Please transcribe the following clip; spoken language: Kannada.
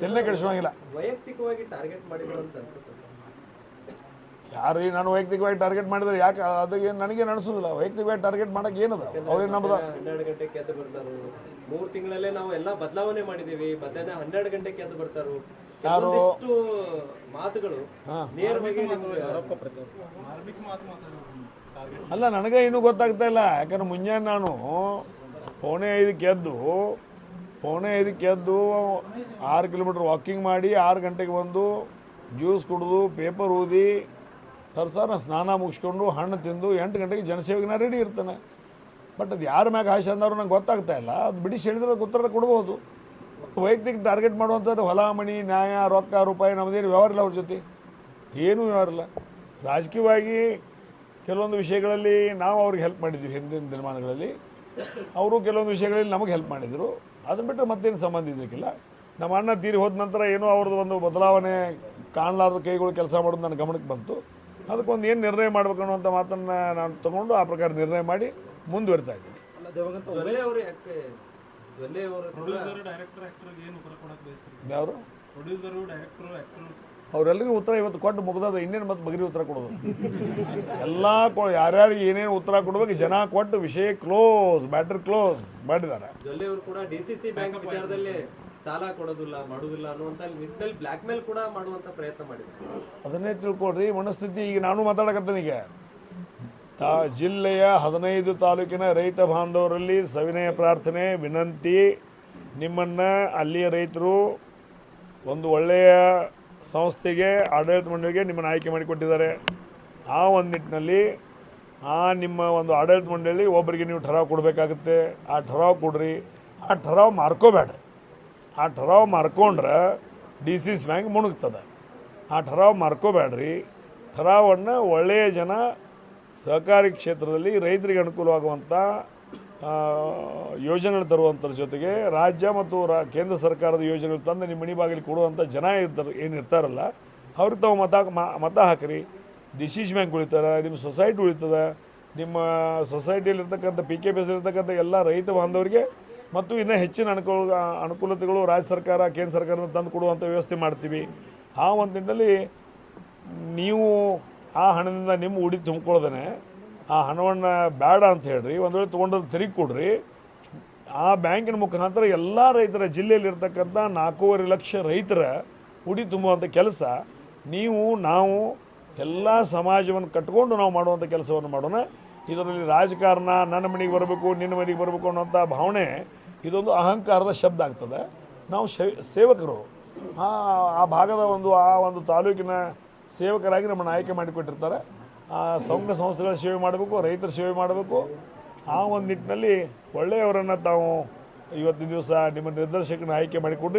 ತಲೆ ಕೆಡಿಸೋಂಗಿಲ್ಲ. ವೈಯಕ್ತಿಕವಾಗಿ ಟಾರ್ಗೆಟ್ ಮಾಡಿದ್ರು ಅಂತ ಅನ್ಸುತ್ತೆ. ಯಾರು ನಾನು ವೈಯಕ್ತಿಕವಾಗಿ ಟಾರ್ಗೆಟ್ ಮಾಡಿದ್ರೆ ಯಾಕೆ ಅದಕ್ಕೆ ನನಗೇನು ಅನಿಸೋದಿಲ್ಲ. ವೈಯಕ್ತಿಕವಾಗಿ ಟಾರ್ಗೆಟ್ ಮಾಡೋಕೆ ಏನದ ಅವ್ರೇನು ನಮ್ಮದು 12 ಗಂಟೆಗೆ ಎದ್ದು ಬರ್ತಾರು. 3 ತಿಂಗಳಲ್ಲೇ ನಾವು ಎಲ್ಲ ಬದಲಾವಣೆ ಮಾಡಿದ್ದೀವಿ. ಮಧ್ಯಾಹ್ನ 12 ಗಂಟೆಗೆ ಎದ್ದು ಬರ್ತಾರು. ಯಾರು ಮಾತುಗಳು ನೇರವಾಗಿ ಅಲ್ಲ, ನನಗೆ ಇನ್ನೂ ಗೊತ್ತಾಗ್ತಾ ಇಲ್ಲ. ಯಾಕಂದ್ರೆ ಮುಂಜಾನೆ ನಾನು 4:45 ಎದ್ದು 6 ಕಿಲೋಮೀಟ್ರ್ ವಾಕಿಂಗ್ ಮಾಡಿ 6 ಗಂಟೆಗೆ ಬಂದು ಜ್ಯೂಸ್ ಕುಡಿದು ಪೇಪರ್ ಊದಿ ನಾನು ಸ್ನಾನ ಮುಗಿಸ್ಕೊಂಡು ಹಣ್ಣು ತಿಂದು 8 ಗಂಟೆಗೆ ಜನಸೇವೆಗೆ ರೆಡಿ ಇರ್ತಾನೆ. ಬಟ್ ಅದು ಯಾರ ಮ್ಯಾಗ ಆಶೆ ಅಂದವ್ರು ನಂಗೆ ಗೊತ್ತಾಗ್ತಾ ಇಲ್ಲ. ಅದು ಬಿಡಿಸಿ ಹೇಳಿದ್ರೆ ಉತ್ತರ ಕೊಡ್ಬೋದು. ವೈಯಕ್ತಿಕ ಟಾರ್ಗೆಟ್ ಮಾಡುವಂಥದ್ದು ಹೊಲ ಮಣಿ ನ್ಯಾಯ ರೊಕ್ಕ ರೂಪಾಯಿ ನಮ್ಮದೇನು ವ್ಯವಹಾರ ಇಲ್ಲ ಅವ್ರ ಜೊತೆ, ಏನೂ ವ್ಯವಹಾರ ಇಲ್ಲ. ರಾಜಕೀಯವಾಗಿ ಕೆಲವೊಂದು ವಿಷಯಗಳಲ್ಲಿ ನಾವು ಅವ್ರಿಗೆ ಹೆಲ್ಪ್ ಮಾಡಿದ್ವಿ ಹಿಂದಿನ ದಿನಮಾನಗಳಲ್ಲಿ, ಅವರು ಕೆಲವೊಂದು ವಿಷಯಗಳಲ್ಲಿ ನಮಗೆ ಹೆಲ್ಪ್ ಮಾಡಿದರು. ಅದನ್ನು ಬಿಟ್ಟರೆ ಮತ್ತೇನು ಸಂಬಂಧ ಇದಕ್ಕಿಲ್ಲ. ನಮ್ಮ ಅಣ್ಣ ತೀರಿ ಹೋದ ನಂತರ ಏನೋ ಅವ್ರದ್ದು ಒಂದು ಬದಲಾವಣೆ ಕಾಣಲಾರ್ದ ಕೈಗಳು ಕೆಲಸ ಮಾಡೋದು ನನ್ನ ಗಮನಕ್ಕೆ ಬಂತು. ಅದಕ್ಕೊಂದು ಏನು ನಿರ್ಣಯ ಮಾಡಬೇಕು ಅನ್ನುವಂಥ ಮಾತನ್ನು ನಾನು ತೊಗೊಂಡು ಆ ಪ್ರಕಾರ ನಿರ್ಣಯ ಮಾಡಿ ಮುಂದುವರಿತಾ ಇದ್ದೀನಿ. ಯಾರು ಅವರೆಲ್ಲರಿಗೂ ಉತ್ತರ ಇವತ್ತು ಕೊಟ್ಟು ಮುಗ್ದದ. ಇನ್ನೇನು ಮತ್ತೆ ಬಗ್ರಿ ಉತ್ತರ ಕೊಡೋದು ಎಲ್ಲ ಯಾರ್ಯಾರಿಗೆ ಏನೇನು ಉತ್ತರ ಕೊಡ್ಬೇಕು ಜನ ಕೊಟ್ಟು ವಿಷಯ ಕ್ಲೋಸ್, ಮ್ಯಾಟರ್ ಕ್ಲೋಸ್ ಮಾಡಿದ್ದಾರೆ. ಡಿಸಿಸಿ ಬ್ಯಾಂಕ್ ವಿಚಾರದಲ್ಲಿ ಸಾಲ ಕೊಡೋದಿಲ್ಲ ಮಾಡುವುದಿಲ್ಲ ಅನ್ನುವಂಥ ನಿಟ್ಟಿನಲ್ಲಿ ಬ್ಲ್ಯಾಕ್ ಮೇಲ್ ಕೂಡ ಮಾಡುವಂಥ ಪ್ರಯತ್ನ ಮಾಡಿದ್ದಾರೆ. ಅದನ್ನೇ ತಿಳ್ಕೊಡ್ರಿ ಮನಸ್ಥಿತಿ. ಈಗ ನಾನು ಮಾತಾಡಕತ್ತೇನೆ. ಈಗ ಜಿಲ್ಲೆಯ 15 ತಾಲೂಕಿನ ರೈತ ಬಾಂಧವರಲ್ಲಿ ಸವಿನಯ ಪ್ರಾರ್ಥನೆ ವಿನಂತಿ, ನಿಮ್ಮನ್ನು ಅಲ್ಲಿಯ ರೈತರು ಒಂದು ಒಳ್ಳೆಯ ಸಂಸ್ಥೆಗೆ ಆಡಳಿತ ಮಂಡಳಿಗೆ ನಿಮ್ಮನ್ನು ಆಯ್ಕೆ ಮಾಡಿಕೊಟ್ಟಿದ್ದಾರೆ. ಆ ಒಂದು ನಿಟ್ಟಿನಲ್ಲಿ ನಿಮ್ಮ ಒಂದು ಆಡಳಿತ ಮಂಡಳಿ ಒಬ್ಬರಿಗೆ ನೀವು ಠರಾವ್ ಕೊಡಬೇಕಾಗುತ್ತೆ. ಆ ಠರಾವ್ ಕೊಡ್ರಿ. ಆ ಠರಾವ್ ಮಾರ್ಕೋಬೇಡ್ರಿ. ಆ ಠರಾವ್ ಮಾರ್ಕೊಂಡ್ರೆ ಡಿಸಿಸಿ ಬ್ಯಾಂಕ್ ಮುಣುಗ್ತದೆ. ಆ ಠರಾವ್ ಮಾರ್ಕೋಬೇಡ್ರಿ. ಠರಾವನ್ನು ಒಳ್ಳೆಯ ಜನ ಸಹಕಾರಿ ಕ್ಷೇತ್ರದಲ್ಲಿ ರೈತರಿಗೆ ಅನುಕೂಲವಾಗುವಂಥ ಯೋಜನೆಗಳು ತರುವಂಥರ ಜೊತೆಗೆ ರಾಜ್ಯ ಮತ್ತು ಕೇಂದ್ರ ಸರ್ಕಾರದ ಯೋಜನೆಗಳು ತಂದು ನಿಮ್ಮ ಮನೆ ಬಾಗಿಲಿಗೆ ಕೊಡುವಂಥ ಜನ ಏನಿರ್ತಾರಲ್ಲ ಅವ್ರಿಗೆ ತಾವು ಮತ ಹಾಕಿರಿ. ಡಿಸಿಸಿ ಬ್ಯಾಂಕ್ ಉಳಿತಾರೆ, ನಿಮ್ಮ ಸೊಸೈಟಿ ಉಳಿತದೆ. ನಿಮ್ಮ ಸೊಸೈಟಿಯಲ್ಲಿರ್ತಕ್ಕಂಥ PKPS ಇರ್ತಕ್ಕಂಥ ಎಲ್ಲ ರೈತ ಬಾಂಧವರಿಗೆ ಮತ್ತು ಇನ್ನೂ ಹೆಚ್ಚಿನ ಅನುಕೂಲತೆಗಳು ರಾಜ್ಯ ಸರ್ಕಾರ ಕೇಂದ್ರ ಸರ್ಕಾರದಿಂದ ತಂದು ಕೊಡುವಂಥ ವ್ಯವಸ್ಥೆ ಮಾಡ್ತೀವಿ. ಆ ಒಂದು ನಿಟ್ಟಿನಲ್ಲಿ ನೀವು ಆ ಹಣದಿಂದ ನಿಮ್ಮ ಉಡಿ ತುಂಬ್ಕೊಳ್ಳೋದೇ ಆ ಹಣವನ್ನು ಬೇಡ ಅಂತ ಹೇಳ್ರಿ. ಒಂದು ವೇಳೆ ತೊಗೊಂಡದ್ದು ತೆರಿಗೆ ಕೊಡ್ರಿ. ಆ ಬ್ಯಾಂಕಿನ ಮುಖಾಂತರ ಎಲ್ಲ ರೈತರ ಜಿಲ್ಲೆಯಲ್ಲಿರ್ತಕ್ಕಂಥ 4.5 ಲಕ್ಷ ರೈತರ ಉಡಿ ತುಂಬುವಂಥ ಕೆಲಸ ನಾವು ಎಲ್ಲ ಸಮಾಜವನ್ನು ಕಟ್ಕೊಂಡು ನಾವು ಮಾಡುವಂಥ ಕೆಲಸವನ್ನು ಮಾಡೋಣ. ಇದರಲ್ಲಿ ರಾಜಕಾರಣ ನನ್ನ ಮನೆಗೆ ಬರಬೇಕು ನಿನ್ನ ಮನೆಗೆ ಬರಬೇಕು ಅನ್ನೋಂಥ ಭಾವನೆ ಇದೊಂದು ಅಹಂಕಾರದ ಶಬ್ದ ಆಗ್ತದೆ. ನಾವು ಸೇವಕರು, ಆ ಭಾಗದ ಆ ಒಂದು ತಾಲೂಕಿನ ಸೇವಕರಾಗಿ ನಮ್ಮನ್ನು ಆಯ್ಕೆ ಮಾಡಿಕೊಟ್ಟಿರ್ತಾರೆ. ಆ ಸಂಘ ಸಂಸ್ಥೆಗಳ ಸೇವೆ ಮಾಡಬೇಕು, ರೈತರ ಸೇವೆ ಮಾಡಬೇಕು. ಆ ಒಂದು ನಿಟ್ಟಿನಲ್ಲಿ ಒಳ್ಳೆಯವರನ್ನು ತಾವು ಇವತ್ತಿನ ದಿವಸ ನಿಮ್ಮ ನಿರ್ದೇಶಕನ ಆಯ್ಕೆ ಮಾಡಿಕೊಡ್ರಿ.